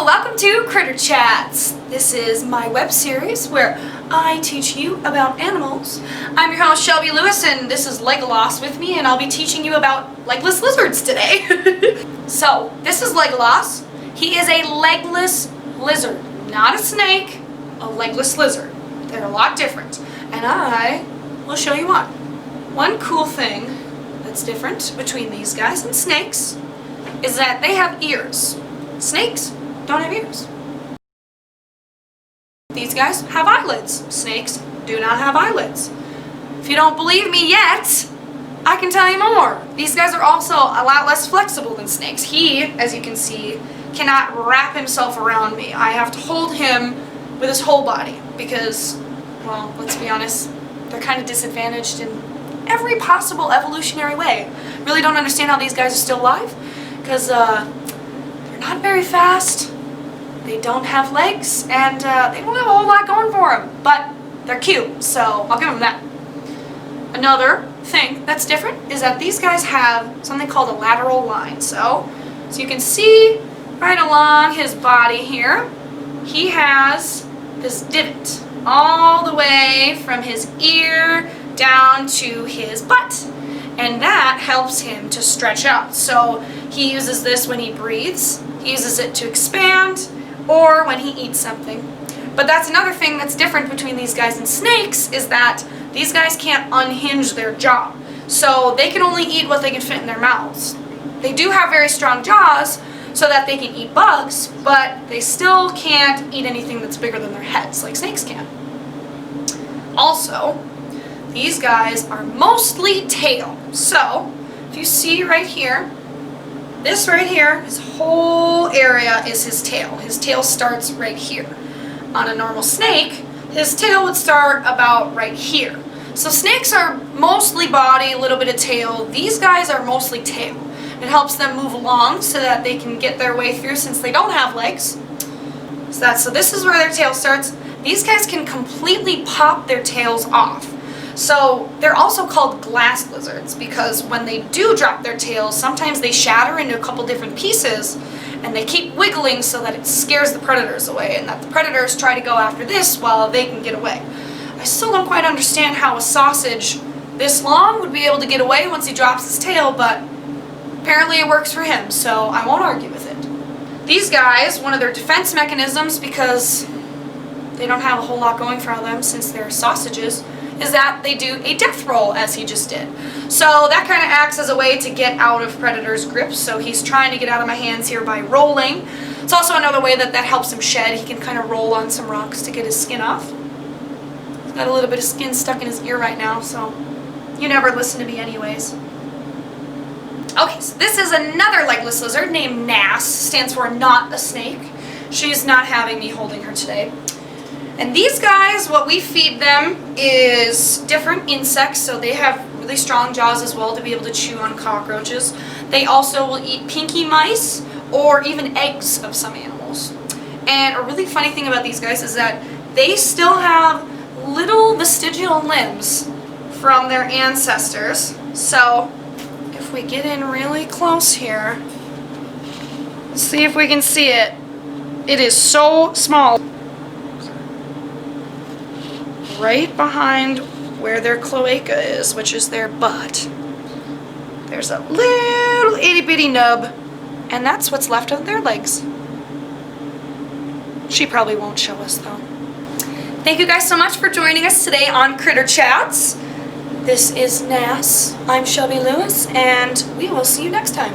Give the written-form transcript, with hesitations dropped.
welcome to Critter Chats. This is my web series where I teach you about animals. I'm your host Shelby Lewis, and this is Legless with me, and I'll be teaching you about legless lizards today. So, this is Legless. He is a legless lizard, not a snake, a legless lizard. They're a lot different, and I will show you one. One cool thing that's different between these guys and snakes is that they have ears. Snakes don't have ears. These guys have eyelids. Snakes do not have eyelids. If you don't believe me yet, I can tell you more. These guys are also a lot less flexible than snakes. He, as you can see, cannot wrap himself around me. I have to hold him with his whole body because, well, let's be honest, they're kind of disadvantaged in every possible evolutionary way. Really don't understand how these guys are still alive because they're not very fast. They don't have legs, and they don't have a whole lot going for them, but they're cute, so I'll give them that. Another thing that's different is that these guys have something called a lateral line. So you can see right along his body here, he has this divot all the way from his ear down to his butt, and that helps him to stretch out. So he uses this when he breathes, he uses it to expand, or when he eats something. But that's another thing that's different between these guys and snakes, is that these guys can't unhinge their jaw. So they can only eat what they can fit in their mouths. They do have very strong jaws so that they can eat bugs, but they still can't eat anything that's bigger than their heads like snakes can. Also, these guys are mostly tail. So if you see right here, this right here, his whole area is his tail. His tail starts right here. On a normal snake, his tail would start about right here. So snakes are mostly body, a little bit of tail. These guys are mostly tail. It helps them move along so that they can get their way through since they don't have legs. So this is where their tail starts. These guys can completely pop their tails off. So they're also called glass lizards because when they do drop their tails, sometimes they shatter into a couple different pieces and they keep wiggling so that it scares the predators away and that the predators try to go after this while they can get away. I still don't quite understand how a sausage this long would be able to get away once he drops his tail, but apparently it works for him, so I won't argue with it. These guys, one of their defense mechanisms, because they don't have a whole lot going for them since they're sausages, is that they do a death roll, as he just did. So that kind of acts as a way to get out of predators' grips, so he's trying to get out of my hands here by rolling. It's also another way that helps him shed. He can kind of roll on some rocks to get his skin off. He's got a little bit of skin stuck in his ear right now, so you never listen to me anyways. Okay, so this is another legless lizard named Nas, stands for not a snake. She's not having me holding her today. And these guys, what we feed them is different insects, so they have really strong jaws as well to be able to chew on cockroaches. They also will eat pinky mice or even eggs of some animals. And a really funny thing about these guys is that they still have little vestigial limbs from their ancestors. So if we get in really close here, see if we can see it. It is so small. Right behind where their cloaca is, which is their butt, there's a little itty-bitty nub, and that's what's left of their legs. She probably won't show us, though. Thank you guys so much for joining us today on Critter Chats. This is Nas. I'm Shelby Lewis, and we will see you next time.